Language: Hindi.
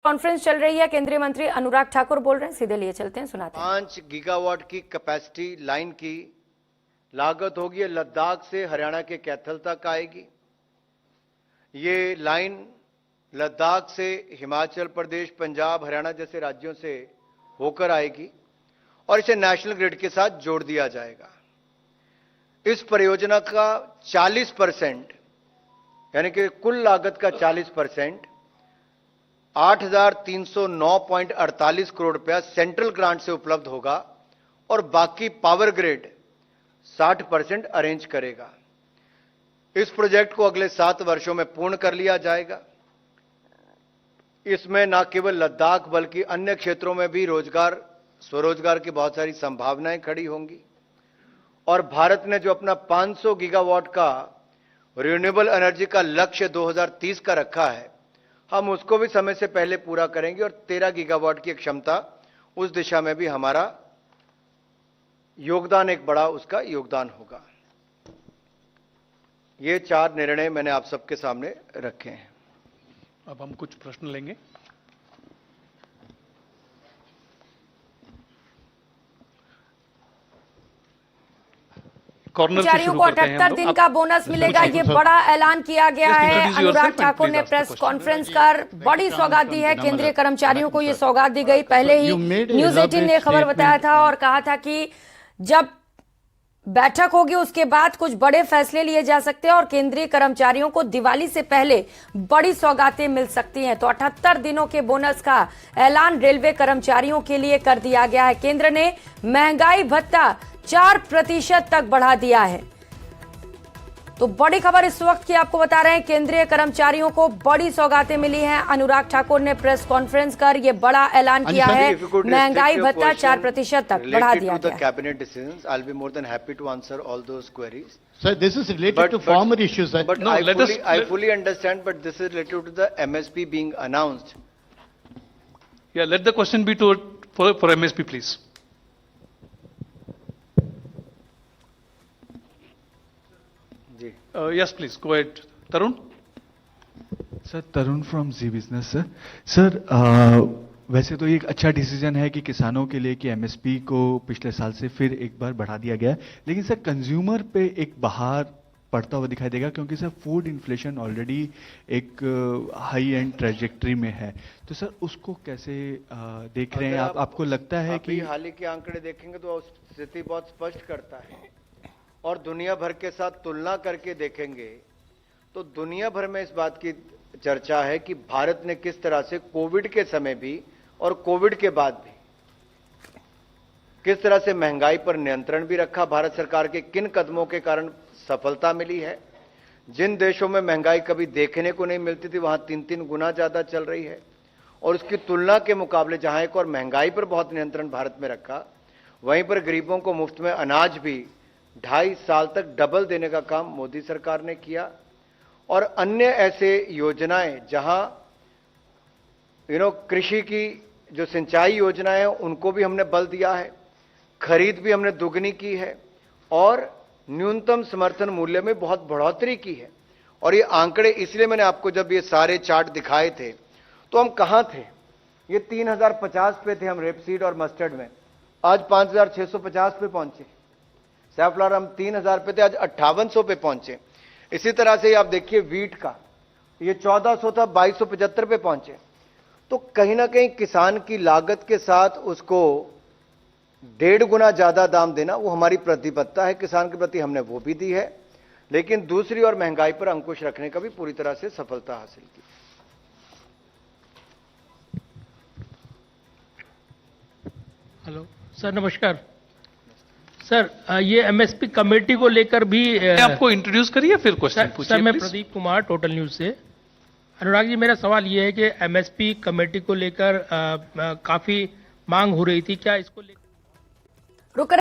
कॉन्फ्रेंस चल रही है। केंद्रीय मंत्री अनुराग ठाकुर बोल रहे हैं, सीधे लिए चलते हैं, सुनाते हैं। 5 गीगावाट की कैपेसिटी लाइन की लागत होगी, लद्दाख से हरियाणा के कैथल तक आएगी। ये लाइन लद्दाख से हिमाचल प्रदेश, पंजाब, हरियाणा जैसे राज्यों से होकर आएगी और इसे नेशनल ग्रिड के साथ जोड़ दिया जाएगा। इस परियोजना का 40% यानी कि कुल लागत का 40% 8,309.48 करोड़ रुपया सेंट्रल ग्रांट से उपलब्ध होगा और बाकी पावर ग्रिड 60% अरेंज करेगा। इस प्रोजेक्ट को अगले 7 वर्षों में पूर्ण कर लिया जाएगा। इसमें न केवल लद्दाख बल्कि अन्य क्षेत्रों में भी स्वरोजगार की बहुत सारी संभावनाएं खड़ी होंगी और भारत ने जो अपना 500 गीगावाट का रिन्यूएबल एनर्जी का लक्ष्य 2030 का रखा है, हम उसको भी समय से पहले पूरा करेंगे और 13 गीगावाट की क्षमता, उस दिशा में भी हमारा योगदान, एक बड़ा उसका योगदान होगा। ये 4 निर्णय मैंने आप सबके सामने रखे हैं। अब हम कुछ प्रश्न लेंगे। कर्मचारियों को 78 दिन का बोनस मिलेगा, ये बड़ा ऐलान किया गया है। अनुराग ठाकुर ने प्रेस कॉन्फ्रेंस कर बड़ी सौगात दी है। केंद्रीय कर्मचारियों को ये सौगात दी गई। पहले ही न्यूज 18 ने खबर बताया था और कहा था कि जब बैठक होगी उसके बाद कुछ बड़े फैसले लिए जा सकते हैं और केंद्रीय कर्मचारियों को दिवाली से पहले बड़ी सौगातें मिल सकती हैं। तो 78 दिनों के बोनस का ऐलान रेलवे कर्मचारियों के लिए कर दिया गया है। केंद्र ने महंगाई भत्ता 4% तक बढ़ा दिया है। तो बड़ी खबर इस वक्त की आपको बता रहे हैं, केंद्रीय कर्मचारियों को बड़ी सौगातें मिली हैं। अनुराग ठाकुर ने प्रेस कॉन्फ्रेंस कर यह बड़ा ऐलान किया है। महंगाई भत्ता 4% तक बढ़ा दिया गया है। Cabinet decisions, I will be more than happy to answer all those queries. Sir, this is related to farmer issues. But no, I fully understand, but this is related to the MSP being announced. Yeah, let the question be for MSP, please. Yes, please go ahead, Tarun. Sir, Tarun from Zee Business. Sir, वैसे तो ये एक अच्छा डिसीजन है कि किसानों के लिए कि एमएसपी को पिछले साल से फिर एक बार बढ़ा दिया गया है, लेकिन सर कंज्यूमर पे एक बहार पड़ता हुआ दिखाई देगा, क्योंकि सर फूड इन्फ्लेशन ऑलरेडी एक हाई एंड ट्रेजेक्ट्री में है। तो सर उसको कैसे देख रहे हैं आप? आपको लगता है कि हाल ही के आंकड़े देखेंगे तो स्थिति बहुत स्पष्ट करता है और दुनिया भर के साथ तुलना करके देखेंगे तो दुनिया भर में इस बात की चर्चा है कि भारत ने किस तरह से कोविड के समय भी और कोविड के बाद भी किस तरह से महंगाई पर नियंत्रण भी रखा। भारत सरकार के किन कदमों के कारण सफलता मिली है। जिन देशों में महंगाई कभी देखने को नहीं मिलती थी, वहां 3-3 गुना ज्यादा चल रही है और उसकी तुलना के मुकाबले जहां एक और महंगाई पर बहुत नियंत्रण भारत में रखा, वहीं पर गरीबों को मुफ्त में अनाज भी 2.5 साल तक डबल देने का काम मोदी सरकार ने किया और अन्य ऐसे योजनाएं जहां कृषि की जो सिंचाई योजनाएं हैं उनको भी हमने बल दिया है, खरीद भी हमने दुगनी की है और न्यूनतम समर्थन मूल्य में बहुत बढ़ोतरी की है। और ये आंकड़े इसलिए मैंने आपको जब ये सारे चार्ट दिखाए थे तो हम कहां थे, ये 3050 पे थे हम रेपसीड और मस्टर्ड में, आज 5650 पे पहुंचे। सैफ्लॉवर हम 3000 पे थे, आज 5800 पे पहुंचे। इसी तरह से आप देखिए वीट का, ये 1400 था, 2275 पे पहुंचे। तो कहीं ना कहीं किसान की लागत के साथ उसको 1.5 गुना ज्यादा दाम देना वो हमारी प्रतिबद्धता है किसान के प्रति, हमने वो भी दी है, लेकिन दूसरी ओर महंगाई पर अंकुश रखने का भी पूरी तरह से सफलता हासिल की। हेलो सर, नमस्कार सर। ये एमएसपी कमेटी को लेकर भी आपको इंट्रोड्यूस करिए फिर क्वेश्चन पूछिए। सर, मैं प्रदीप कुमार, टोटल न्यूज से। अनुराग जी, मेरा सवाल ये है कि एमएसपी कमेटी को लेकर काफी मांग हो रही थी, क्या इसको लेकर